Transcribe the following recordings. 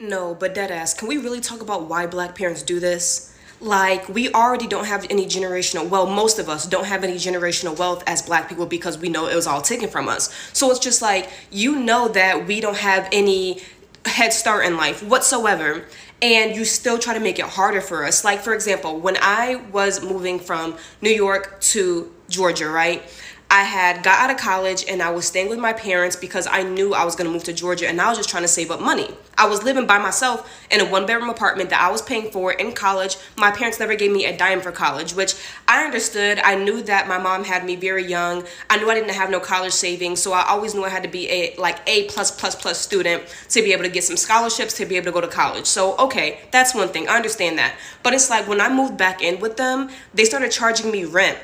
No, but deadass, can we really talk about why black parents do this? Like, we already don't have any generational, well, most of us don't have any generational wealth as black people because we know it was all taken from us. So it's just like, you know that we don't have any head start in life whatsoever. And you still try to make it harder for us. Like, for example, when I was moving from New York to Georgia, right? I had got out of college and I was staying with my parents because I knew I was going to move to Georgia and I was just trying to save up money. I was living by myself in a one-bedroom apartment that I was paying for in college. My parents never gave me a dime for college, which I understood. I knew that my mom had me very young. I knew I didn't have no college savings, so I always knew I had to be a A plus plus plus student to be able to get some scholarships to be able to go to college. So okay, that's one thing. I understand that. But it's like when I moved back in with them, they started charging me rent.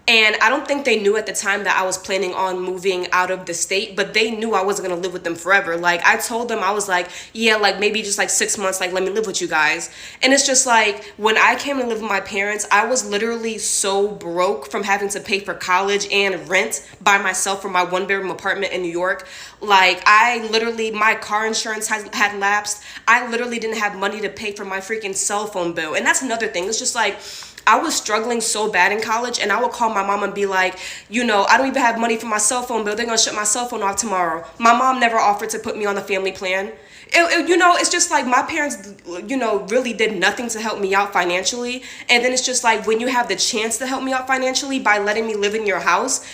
And I don't think they knew at the time that I was planning on moving out of the state, but they knew I wasn't gonna live with them forever. Like, I told them, I was like, yeah, like maybe just like 6 months, like let me live with you guys. And it's just like, when I came to live with my parents, I was literally so broke from having to pay for college and rent by myself for my one-bedroom apartment in New York. Like, I literally, my car insurance had lapsed. I literally didn't have money to pay for my freaking cell phone bill. And that's another thing. It's just like, I was struggling so bad in college, and I would call my mom and be like, I don't even have money for my cell phone bill. They're gonna shut my cell phone off tomorrow. My mom never offered to put me on the family plan. It's just like my parents, really did nothing to help me out financially. And then it's just like when you have the chance to help me out financially by letting me live in your house,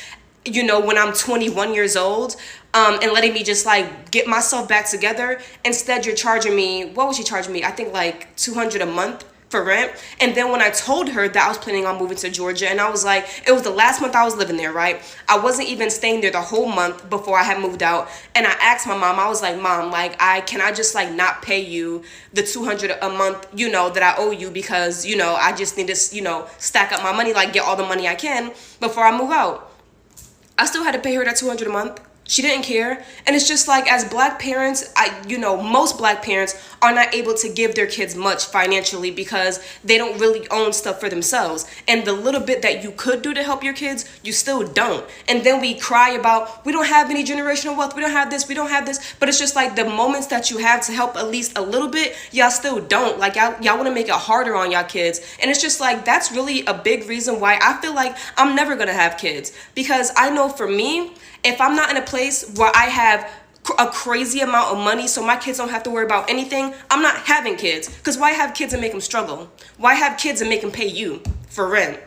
when I'm 21 years old, and letting me just like get myself back together. Instead, you're charging me, what was she charging me? I think like $200 a month for rent. And then when I told her that I was planning on moving to Georgia, and I was like, it was the last month I was living there, right? I wasn't even staying there the whole month before I had moved out. And I asked my mom, I was like, Mom, like, can I just like not pay you the $200 a month, that I owe you because, I just need to, stack up my money, like get all the money I can before I move out. I still had to pay her that $200 a month. She didn't care. And it's just like, as black parents, most black parents are not able to give their kids much financially because they don't really own stuff for themselves. And the little bit that you could do to help your kids, you still don't. And then we cry about, we don't have any generational wealth. We don't have this. We don't have this. But it's just like the moments that you have to help at least a little bit, y'all still don't. Like, y'all want to make it harder on y'all kids. And it's just like, that's really a big reason why I feel like I'm never going to have kids. Because I know for me, if I'm not in a place where I have a crazy amount of money so my kids don't have to worry about anything, I'm not having kids. Because why have kids and make them struggle? Why have kids and make them pay you for rent?